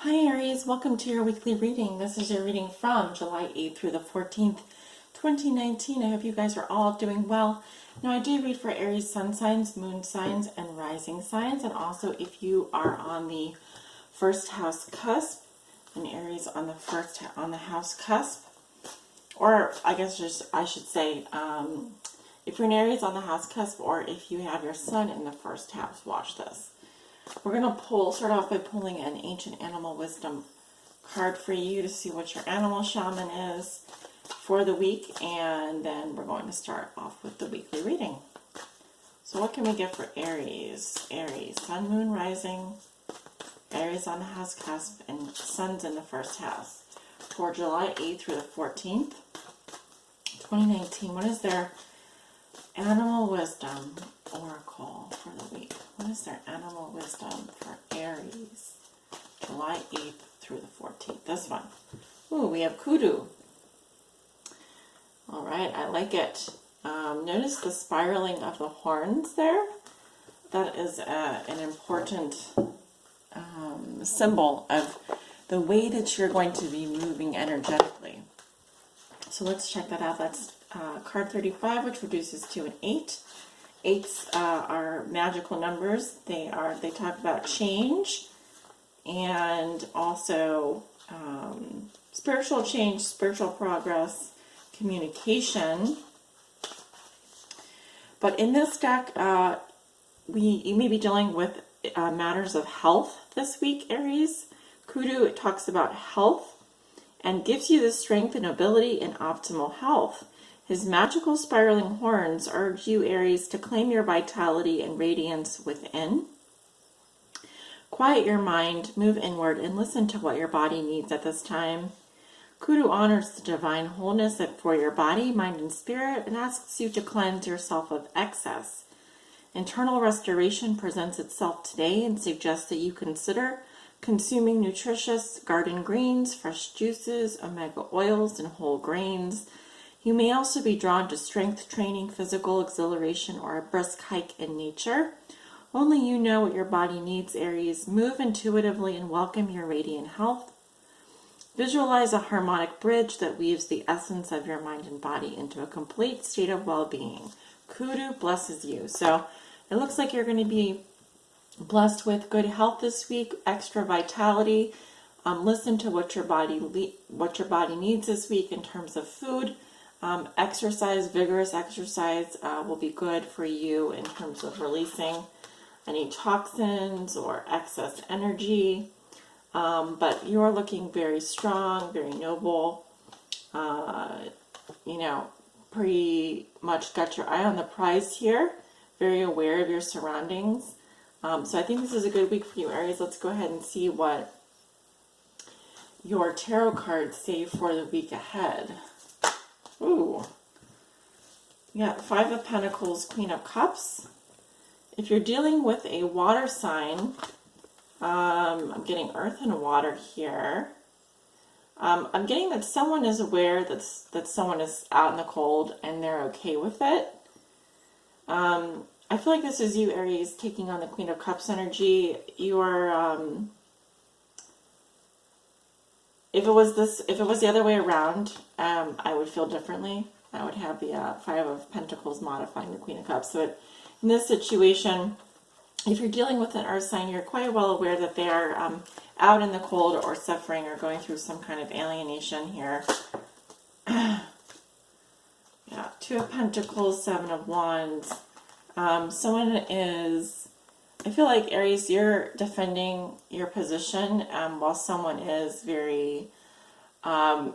Hi Aries, welcome to your weekly reading. This is your reading from July 8th through the 14th, 2019. I hope you guys are all doing well. Now I do read for Aries sun signs, moon signs, and rising signs, and also if you are on the first house cusp, and Aries on the house cusp, or I guess I should say, if you're an Aries on the house cusp, or if you have your sun in the first house, watch this. We're going to start off by pulling an ancient animal wisdom card for you to see what your animal shaman is for the week, and then we're going to start off with the weekly reading. So what can we get for Aries? Aries, sun, moon, rising, Aries on the house cusp, and sun's in the first house for July 8th through the 14th, 2019. What is their animal wisdom oracle for the week? What is their animal wisdom for Aries, July 8th through the 14th? This one. Ooh, we have kudu. All right, I like it. Notice the spiraling of the horns there. That is an important symbol of the way that you're going to be moving energetically. So let's check that out. That's card 35, which reduces to an 8. 8s are magical numbers. They talk about change and also spiritual change, spiritual progress, communication. But in this deck, you may be dealing with matters of health this week, Aries. Kudu, it talks about health and gives you the strength and ability in optimal health. His magical spiraling horns urge you, Aries, to claim your vitality and radiance within. Quiet your mind, move inward, and listen to what your body needs at this time. Kudu honors the divine wholeness for your body, mind, and spirit, and asks you to cleanse yourself of excess. Internal restoration presents itself today and suggests that you consider consuming nutritious garden greens, fresh juices, omega oils, and whole grains. You may also be drawn to strength training, physical exhilaration, or a brisk hike in nature. Only you know what your body needs, Aries. Move intuitively and welcome your radiant health. Visualize a harmonic bridge that weaves the essence of your mind and body into a complete state of well-being. Kudu blesses you. So it looks like you're going to be blessed with good health this week, extra vitality. Listen to what your body needs this week in terms of food. Exercise, vigorous exercise will be good for you in terms of releasing any toxins or excess energy. But you're looking very strong, very noble. Pretty much got your eye on the prize here. Very aware of your surroundings. So I think this is a good week for you, Aries. Let's go ahead and see what your tarot cards say for the week ahead. Ooh, you got 5 of Pentacles, Queen of Cups. If you're dealing with a water sign, I'm getting earth and water here. I'm getting that someone is aware that someone is out in the cold and they're okay with it. I feel like this is you, Aries, taking on the Queen of Cups energy. You are, if it was the other way around, I would feel differently. I would have the 5 of Pentacles modifying the Queen of Cups. So in this situation, if you're dealing with an earth sign, you're quite well aware that they are out in the cold or suffering or going through some kind of alienation here. Yeah, 2 of Pentacles, 7 of Wands. Someone is, I feel like, Aries, you're defending your position while someone is very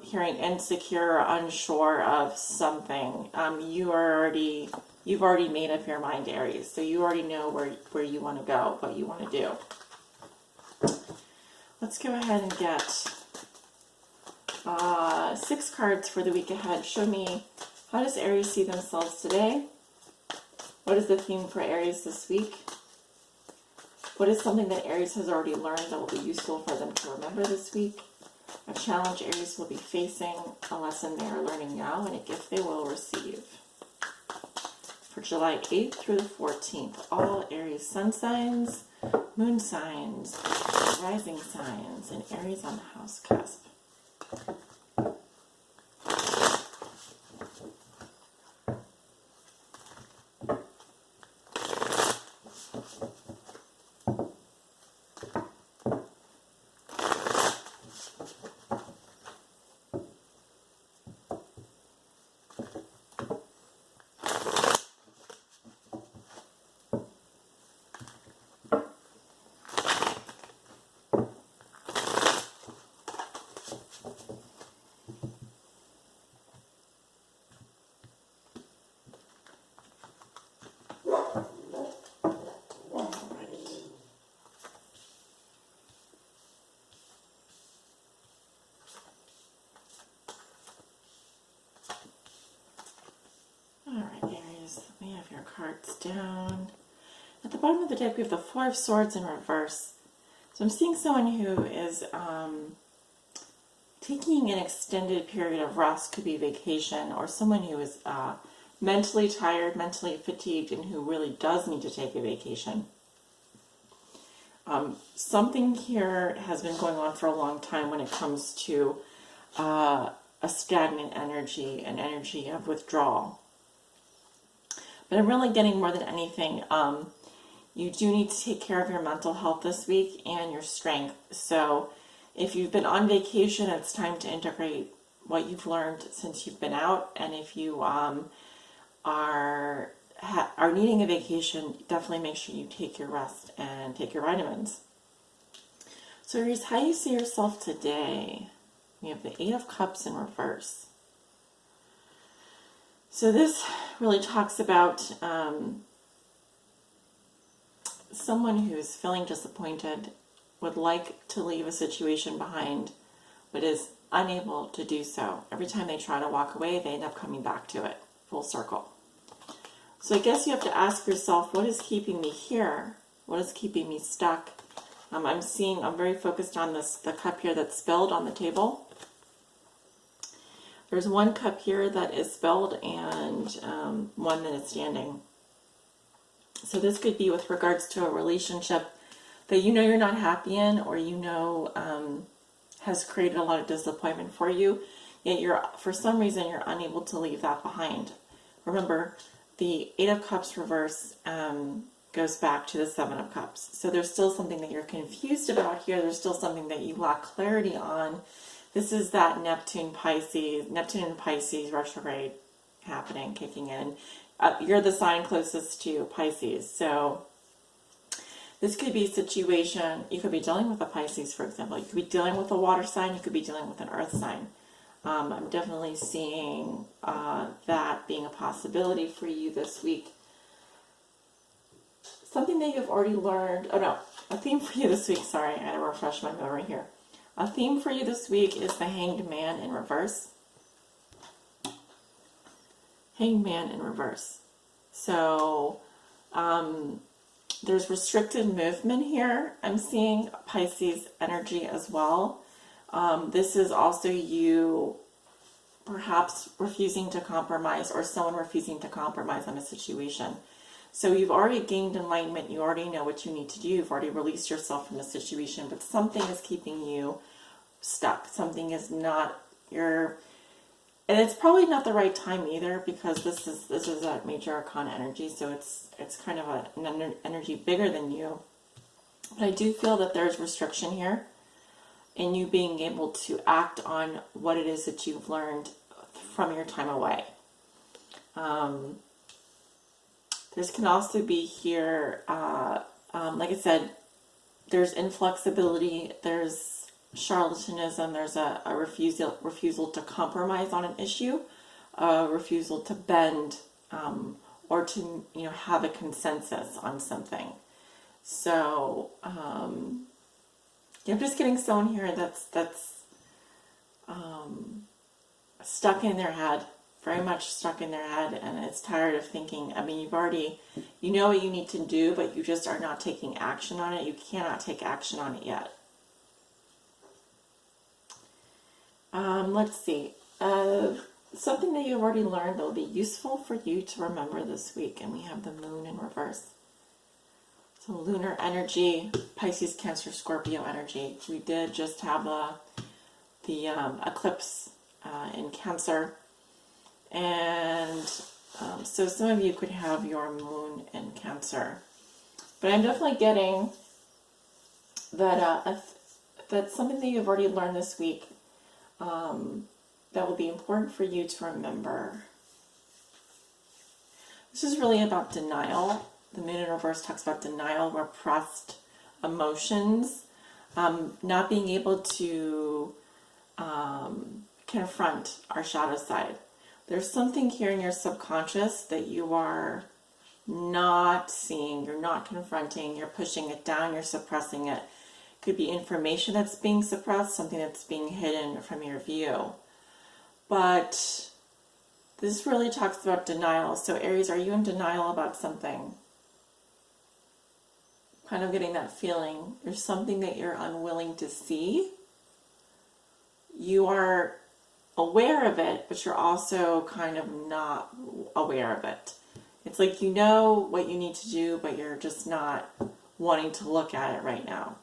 hearing insecure or unsure of something. You've already made up your mind, Aries, so you already know where you want to go, what you want to do. Let's go ahead and get 6 cards for the week ahead. Show me, how does Aries see themselves today? What is the theme for Aries this week? What is something that Aries has already learned that will be useful for them to remember this week? A challenge Aries will be facing, a lesson they are learning now, and a gift they will receive. For July 8th through the 14th, all Aries sun signs, moon signs, rising signs, and Aries on the house cusp. Alright, Aries, we have your cards down. At the bottom of the deck, we have the Four of Swords in reverse. So I'm seeing someone who is taking an extended period of rest, could be vacation, or someone who is mentally tired, mentally fatigued, and who really does need to take a vacation. Something here has been going on for a long time when it comes to a stagnant energy, an energy of withdrawal. But I'm really getting more than anything, you do need to take care of your mental health this week and your strength. So if you've been on vacation, it's time to integrate what you've learned since you've been out. And if you are needing a vacation, definitely make sure you take your rest and take your vitamins. So Aries, how you see yourself today? We have the Eight of Cups in reverse. So this really talks about someone who's feeling disappointed, would like to leave a situation behind, but is unable to do so. Every time they try to walk away, they end up coming back to it, full circle. So I guess you have to ask yourself, what is keeping me here? What is keeping me stuck? I'm very focused on the cup here that's spelled on the table. There's one cup here that is spelled and one that is standing. So this could be with regards to a relationship that you know you're not happy in, or you know has created a lot of disappointment for you, yet for some reason you're unable to leave that behind. Remember, the Eight of Cups reverse goes back to the Seven of Cups. So there's still something that you're confused about here. There's still something that you lack clarity on. This is that Neptune and Pisces retrograde happening, kicking in. You're the sign closest to Pisces. So this could be a situation, you could be dealing with a Pisces, for example. You could be dealing with a water sign. You could be dealing with an earth sign. I'm definitely seeing that being a possibility for you this week. Something that you've already learned. Oh no, a theme for you this week. Sorry, I had to refresh my memory here. A theme for you this week is the Hanged Man in reverse. Hanged Man in reverse. So there's restricted movement here. I'm seeing Pisces energy as well. This is also you perhaps refusing to compromise, or someone refusing to compromise on a situation. So you've already gained enlightenment. You already know what you need to do. You've already released yourself from the situation, but something is keeping you stuck. Something is not and it's probably not the right time either, because this is a major arcana energy. So it's kind of an energy bigger than you. But I do feel that there's restriction here in you being able to act on what it is that you've learned from your time away. This can also be here, like I said, there's inflexibility, there's charlatanism, there's a refusal to compromise on an issue, a refusal to bend, or to have a consensus on something. So I'm just getting someone here that's stuck in their head. Very much stuck in their head, and it's tired of thinking. I mean, you know what you need to do, but you just are not taking action on it. You cannot take action on it yet. Let's see. Something that you've already learned that will be useful for you to remember this week, and we have the Moon in reverse. So lunar energy, Pisces, Cancer, Scorpio energy. We did just have the eclipse in Cancer. And so some of you could have your moon in Cancer. But I'm definitely getting that that's something that you've already learned this week that will be important for you to remember. This is really about denial. The moon in reverse talks about denial, repressed emotions, not being able to confront our shadow side. There's something here in your subconscious that you are not seeing, you're not confronting, you're pushing it down, you're suppressing it. It could be information that's being suppressed, something that's being hidden from your view. But this really talks about denial. So Aries, are you in denial about something? Kind of getting that feeling. There's something that you're unwilling to see. You are aware of it, but you're also kind of not aware of it. It's like you know what you need to do, but you're just not wanting to look at it right now.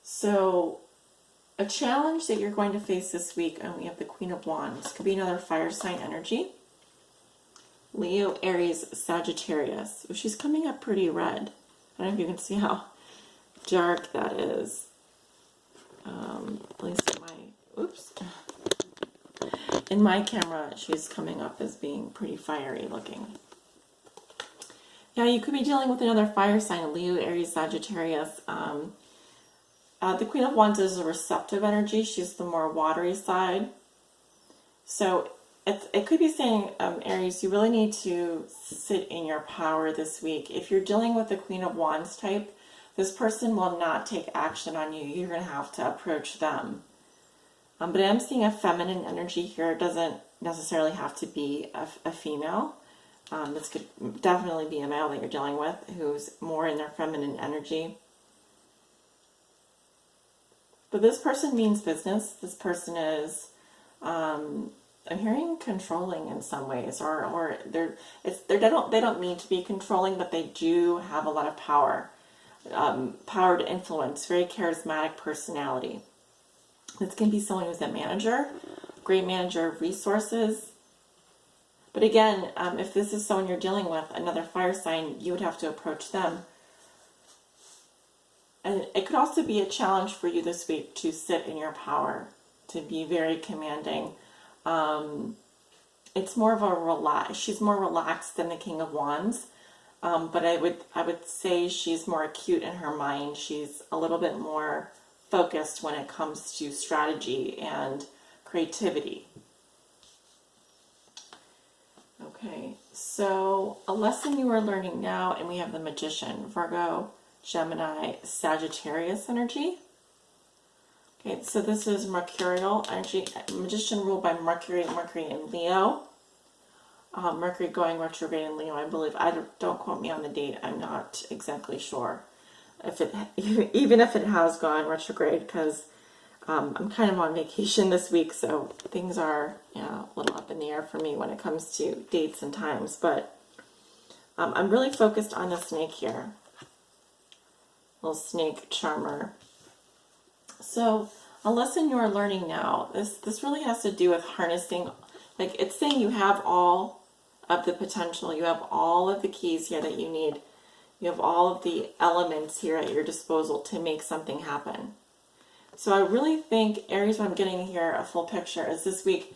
So a challenge that you're going to face this week, and we have the Queen of Wands, could be another fire sign energy. Leo, Aries, Sagittarius. Oh, she's coming up pretty red. I don't know if you can see how dark that is. At least in my camera, she's coming up as being pretty fiery looking. Yeah, you could be dealing with another fire sign, Leo, Aries, Sagittarius. The Queen of Wands is a receptive energy. She's the more watery side. So it could be saying, Aries, you really need to sit in your power this week. If you're dealing with the Queen of Wands type, this person will not take action on you. You're going to have to approach them. But I'm seeing a feminine energy here. It doesn't necessarily have to be a female. This could definitely be a male that you're dealing with who's more in their feminine energy. But this person means business. This person is, I'm hearing controlling in some ways, or they don't mean to be controlling, but they do have a lot of power, power to influence. Very charismatic personality. This can be someone who's a manager, great manager of resources. But again, if this is someone you're dealing with, another fire sign, you would have to approach them. And it could also be a challenge for you this week to sit in your power, to be very commanding. It's more of a she's more relaxed than the King of Wands, but I would say she's more acute in her mind. She's a little bit more focused when it comes to strategy and creativity. Okay, so a lesson you are learning now, and we have the Magician, Virgo, Gemini, Sagittarius energy. Okay, so this is Mercurial energy. Magician ruled by Mercury in Leo. Mercury going retrograde in Leo, I believe. Don't quote me on the date. I'm not exactly sure if it, even if it has gone retrograde, because I'm kind of on vacation this week, so things are a little up in the air for me when it comes to dates and times. But I'm really focused on the snake here. Little snake charmer. So a lesson you are learning now, this really has to do with harnessing, like it's saying you have all of the potential, you have all of the keys here that you need, you have all of the elements here at your disposal to make something happen. So I really think, Aries, what I'm getting here, a full picture, is this week,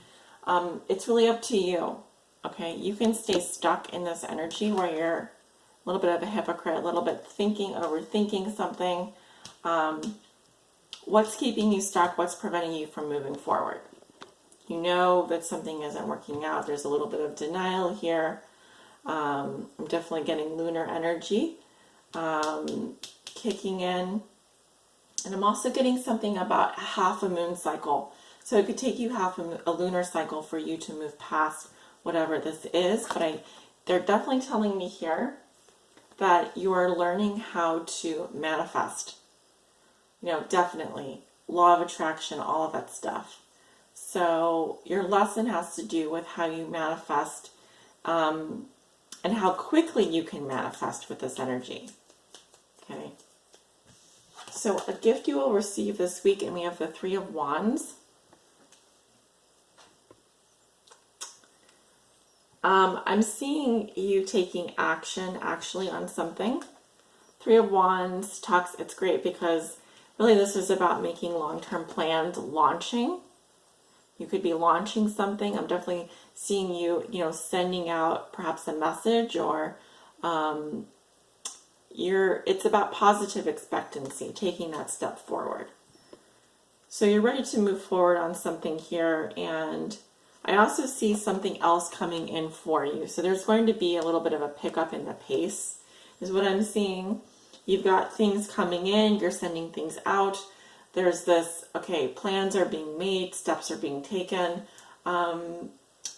it's really up to you, okay? You can stay stuck in this energy where you're a little bit of a hypocrite, a little bit overthinking something. What's keeping you stuck? What's preventing you from moving forward? You know that something isn't working out. There's a little bit of denial here. I'm definitely getting lunar energy kicking in. And I'm also getting something about half a moon cycle. So it could take you half a lunar cycle for you to move past whatever this is. But they're definitely telling me here that you are learning how to manifest. You know, definitely. Law of attraction, all of that stuff. So your lesson has to do with how you manifest and how quickly you can manifest with this energy. Okay. So a gift you will receive this week, and we have the Three of Wands. I'm seeing you taking action actually on something. Three of Wands talks, it's great because really this is about making long-term plans, launching. You could be launching something. I'm definitely seeing you, sending out perhaps a message, or it's about positive expectancy, taking that step forward. So you're ready to move forward on something here, and I also see something else coming in for you. So there's going to be a little bit of a pickup in the pace, is what I'm seeing. You've got things coming in, you're sending things out. There's this, okay, plans are being made, steps are being taken.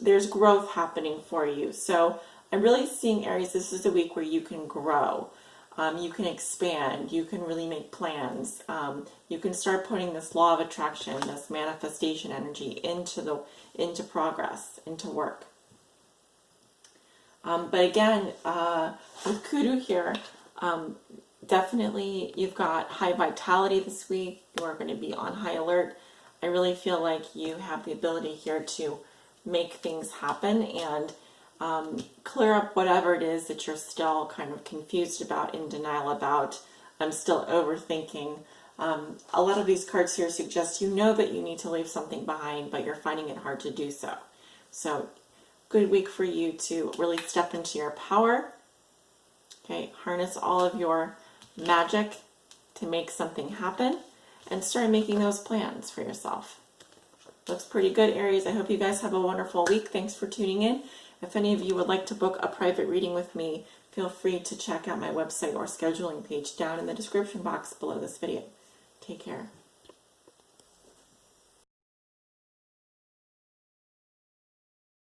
There's growth happening for you. So I'm really seeing, Aries, this is a week where you can grow. You can expand. You can really make plans. You can start putting this law of attraction, this manifestation energy into progress, into work. But again, with Kudu here, definitely you've got high vitality this week. You are going to be on high alert. I really feel like you have the ability here to make things happen and clear up whatever it is that you're still kind of confused about, in denial about, still overthinking. A lot of these cards here suggest you know that you need to leave something behind, but you're finding it hard to do so. So, good week for you to really step into your power. Okay, harness all of your magic to make something happen and start making those plans for yourself. Looks pretty good, Aries. I hope you guys have a wonderful week. Thanks for tuning in. If any of you would like to book a private reading with me, feel free to check out my website or scheduling page down in the description box below this video. Take care.